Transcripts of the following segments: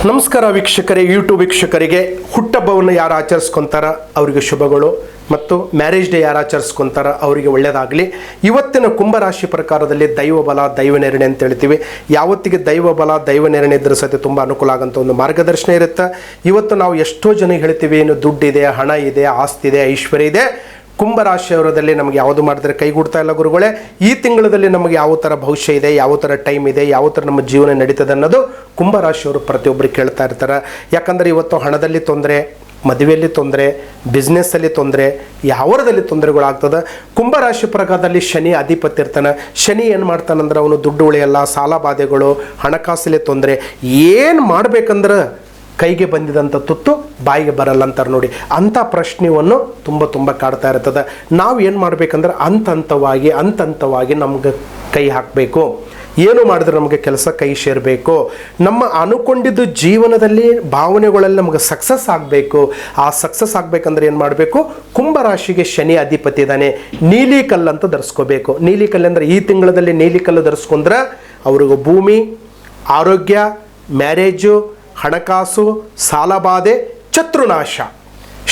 ನಮಸ್ಕಾರ ವೀಕ್ಷಕರೇ, ಯೂಟ್ಯೂಬ್ ವೀಕ್ಷಕರಿಗೆ ಹುಟ್ಟಹಬ್ಬವನ್ನು ಯಾರು ಆಚರಿಸ್ಕೊಂತಾರ ಅವರಿಗೆ ಶುಭಗಳು ಮತ್ತು ಮ್ಯಾರೇಜ್ ಡೇ ಯಾರು ಆಚರಿಸ್ಕೊಂತಾರ ಅವರಿಗೆ ಒಳ್ಳೆಯದಾಗಲಿ. ಇವತ್ತಿನ ಕುಂಭರಾಶಿ ಪ್ರಕಾರದಲ್ಲಿ ದೈವಬಲ ದೈವನಿರ್ಣಯ ಅಂತ ಹೇಳ್ತೀವಿ. ಯಾವತ್ತಿಗೆ ದೈವಬಲ ದೈವನಿರ್ಣಯ ಇದ್ರ ಸತೆ ತುಂಬ ಅನುಕೂಲ ಆಗೋಂಥ ಒಂದು ಮಾರ್ಗದರ್ಶನ ಇರುತ್ತೆ. ಇವತ್ತು ನಾವು ಎಷ್ಟೋ ಜನ ಹೇಳ್ತೀವಿ, ಏನು ದುಡ್ಡಿದೆ, ಹಣ ಇದೆ, ಆಸ್ತಿ ಇದೆ, ಐಶ್ವರ್ಯ ಇದೆ. ಕುಂಭರಾಶಿಯವರದಲ್ಲಿ ನಮಗೆ ಯಾವುದು ಮಾಡಿದ್ರೆ ಕೈಗೂಡ್ತಾ ಇಲ್ಲ ಗುರುಗಳೇ. ಈ ತಿಂಗಳಲ್ಲಿ ನಮಗೆ ಯಾವ ಥರ ಭವಿಷ್ಯ ಇದೆ, ಯಾವ ಥರ ಟೈಮ್ ಇದೆ, ಯಾವ ಥರ ನಮ್ಮ ಜೀವನ ನಡೀತದೆ ಅನ್ನೋದು ಕುಂಭರಾಶಿಯವರು ಪ್ರತಿಯೊಬ್ಬರು ಕೇಳ್ತಾ ಇರ್ತಾರೆ. ಯಾಕಂದರೆ ಇವತ್ತು ಹಣದಲ್ಲಿ ತೊಂದರೆ, ಮದುವೆಯಲ್ಲಿ ತೊಂದರೆ, ಬಿಸ್ನೆಸ್ಸಲ್ಲಿ ತೊಂದರೆ, ಯಾವರದಲ್ಲಿ ತೊಂದರೆಗಳಾಗ್ತದೆ. ಕುಂಭರಾಶಿ ಪ್ರಕಾರದಲ್ಲಿ ಶನಿ ಅಧಿಪತಿ ಇರ್ತಾನೆ. ಶನಿ ಏನು ಮಾಡ್ತಾನಂದ್ರೆ ಅವನು ದುಡ್ಡು ಉಳಿಯಲ್ಲ, ಸಾಲ ಬಾಧೆಗಳು, ಹಣಕಾಸಲ್ಲಿ ತೊಂದರೆ. ಏನು ಮಾಡ್ಬೇಕಂದ್ರೆ ಕೈಗೆ ಬಂದಿದಂಥ ತುತ್ತು ಬಾಯಿಗೆ ಬರಲ್ಲ ಅಂತಾರೆ ನೋಡಿ. ಅಂಥ ಪ್ರಶ್ನೆಯನ್ನು ತುಂಬ ಕಾಡ್ತಾ ಇರ್ತದೆ. ನಾವು ಏನು ಮಾಡಬೇಕಂದ್ರೆ ಹಂತವಾಗಿ ನಮ್ಗೆ ಕೈ ಹಾಕಬೇಕು. ಏನು ಮಾಡಿದ್ರೆ ನಮಗೆ ಕೆಲಸ ಕೈ ಸೇರಬೇಕು. ನಮ್ಮ ಅನ್ಕೊಂಡಿದ್ದು ಜೀವನದಲ್ಲಿ ಭಾವನೆಗಳಲ್ಲಿ ನಮಗೆ ಸಕ್ಸಸ್ ಆಗಬೇಕು. ಆ ಸಕ್ಸಸ್ ಆಗಬೇಕಂದ್ರೆ ಏನು ಮಾಡಬೇಕು? ಕುಂಭರಾಶಿಗೆ ಶನಿ ಅಧಿಪತಿ ಇದ್ದಾನೆ. ನೀಲಿ ಕಲ್ಲು ಅಂತ ಧರಿಸ್ಕೋಬೇಕು. ನೀಲಿ ಕಲ್ಲು ಅಂದರೆ ಈ ತಿಂಗಳಲ್ಲಿ ನೀಲಿ ಕಲ್ಲು ಧರಿಸ್ಕೊಂಡ್ರೆ ಅವ್ರಿಗೆ ಭೂಮಿ, ಆರೋಗ್ಯ, ಮ್ಯಾರೇಜು, ಹಣಕಾಸು, ಸಾಲಬಾಧೆ,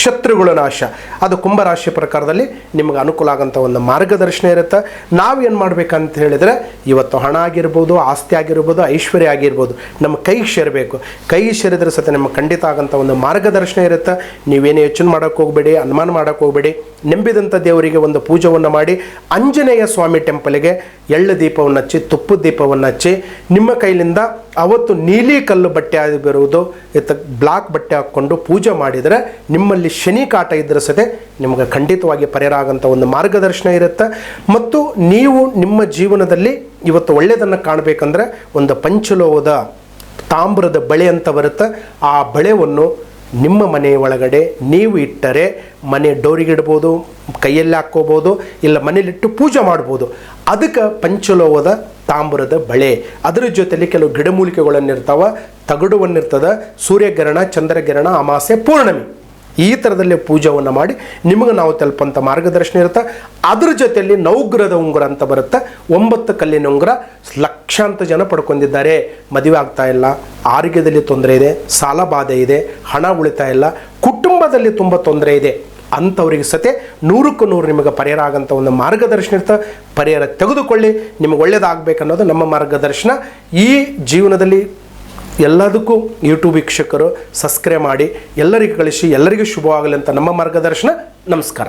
ಶತ್ರುಗಳ ನಾಶ ಅದು ಕುಂಭರಾಶಿ ಪ್ರಕಾರದಲ್ಲಿ ನಿಮಗೆ ಅನುಕೂಲ ಆಗೋಂಥ ಒಂದು ಮಾರ್ಗದರ್ಶನ ಇರುತ್ತೆ. ನಾವೇನು ಮಾಡಬೇಕಂತ ಹೇಳಿದರೆ ಇವತ್ತು ಹಣ ಆಗಿರ್ಬೋದು, ಆಸ್ತಿ ಆಗಿರ್ಬೋದು, ಐಶ್ವರ್ಯ ಆಗಿರ್ಬೋದು ನಮ್ಮ ಕೈಗೆ ಸೇರಬೇಕು. ಕೈಗೆ ಸೇರಿದ್ರೆ ಸತ ನಿಮಗೆ ಖಂಡಿತ ಆಗೋಂಥ ಒಂದು ಮಾರ್ಗದರ್ಶನ ಇರುತ್ತೆ. ನೀವೇನು ಯೋಚನೆ ಮಾಡೋಕ್ಕೆ ಹೋಗಬೇಡಿ, ಅನುಮಾನ ಮಾಡೋಕ್ಕೆ ಹೋಗಬೇಡಿ. ನಂಬಿದಂಥ ದೇವರಿಗೆ ಒಂದು ಪೂಜೆಯನ್ನು ಮಾಡಿ ಆಂಜನೇಯ ಸ್ವಾಮಿ ಟೆಂಪಲ್ಗೆ ಎಳ್ಳು ದೀಪವನ್ನು ಹಚ್ಚಿ, ತುಪ್ಪದ ದೀಪವನ್ನು ಹಚ್ಚಿ, ನಿಮ್ಮ ಕೈಲಿಂದ ಅವತ್ತು ನೀಲಿ ಕಲ್ಲು ಬಟ್ಟೆ ಆಗಿರುವುದು ಬ್ಲಾಕ್ ಬಟ್ಟೆ ಹಾಕ್ಕೊಂಡು ಪೂಜೆ ಮಾಡಿದರೆ ನಿಮ್ಮಲ್ಲಿ ಶನಿ ಕಾಟ ಇದ್ದರೆ ಸತೆ ನಿಮಗೆ ಖಂಡಿತವಾಗಿ ಪರಿಹಾರ ಆಗೋಂಥ ಒಂದು ಮಾರ್ಗದರ್ಶನ ಇರುತ್ತೆ. ಮತ್ತು ನೀವು ನಿಮ್ಮ ಜೀವನದಲ್ಲಿ ಇವತ್ತು ಒಳ್ಳೆಯದನ್ನು ಕಾಣಬೇಕಂದ್ರೆ ಒಂದು ಪಂಚಲೋಹದ ತಾಮ್ರದ ಬಳೆ ಅಂತ ಬರುತ್ತೆ. ಆ ಬಳೆಯನ್ನು ನಿಮ್ಮ ಮನೆಯ ಒಳಗಡೆ ನೀವು ಇಟ್ಟರೆ ಮನೆ ಡೋರಿಗೆ ಇಡ್ಬೋದು, ಕೈಯಲ್ಲಿ ಹಾಕ್ಕೋಬೋದು, ಇಲ್ಲ ಮನೇಲಿಟ್ಟು ಪೂಜೆ ಮಾಡ್ಬೋದು. ಅದಕ್ಕೆ ಪಂಚಲೋಹದ ತಾಮ್ರದ ಬಳೆ. ಅದರ ಜೊತೆಯಲ್ಲಿ ಕೆಲವು ಗಿಡಮೂಲಿಕೆಗಳನ್ನಿರ್ತಾವೆ, ತಗಡುವನ್ನಿರ್ತದೆ, ಸೂರ್ಯಗ್ರಹಣ, ಚಂದ್ರಗ್ರಹಣ, ಅಮಾಸೆ, ಪೌರ್ಣಮಿ ಈ ಥರದಲ್ಲಿ ಪೂಜೆಯನ್ನು ಮಾಡಿ ನಿಮಗೆ ನಾವು ತಲುಪಂಥ ಮಾರ್ಗದರ್ಶನ ಇರುತ್ತೆ. ಅದ್ರ ಜೊತೆಯಲ್ಲಿ ನವಗ್ರಹದ ಉಂಗುರ ಅಂತ ಬರುತ್ತೆ. 9 ಕಲ್ಲಿನ ಉಂಗುರ ಲಕ್ಷಾಂತರ ಜನ ಪಡ್ಕೊಂಡಿದ್ದಾರೆ. ಮದುವೆ ಆಗ್ತಾ ಇಲ್ಲ, ಆರೋಗ್ಯದಲ್ಲಿ ತೊಂದರೆ ಇದೆ, ಸಾಲ ಬಾಧೆ ಇದೆ, ಹಣ ಉಳಿತಾ ಇಲ್ಲ, ಕುಟುಂಬದಲ್ಲಿ ತುಂಬ ತೊಂದರೆ ಇದೆ ಅಂಥವ್ರಿಗೆ ಸತೆ 100ಕ್ಕೆ 100 ನಿಮಗೆ ಪರಿಹಾರ ಆಗೋಂಥ ಒಂದು ಮಾರ್ಗದರ್ಶನ ಇರುತ್ತೆ. ಪರಿಹಾರ ತೆಗೆದುಕೊಳ್ಳಿ, ನಿಮಗೆ ಒಳ್ಳೆಯದಾಗಬೇಕನ್ನೋದು ನಮ್ಮ ಮಾರ್ಗದರ್ಶನ. ಈ ಜೀವನದಲ್ಲಿ ಎಲ್ಲದಕ್ಕೂ ಯೂಟ್ಯೂಬ್ ವೀಕ್ಷಕರು ಸಬ್ಸ್ಕ್ರೈಬ್ ಮಾಡಿ ಎಲ್ಲರಿಗೂ ಕಳಿಸಿ, ಎಲ್ಲರಿಗೂ ಶುಭವಾಗಲಿ ಅಂತ ನಮ್ಮ ಮಾರ್ಗದರ್ಶನ. ನಮಸ್ಕಾರ.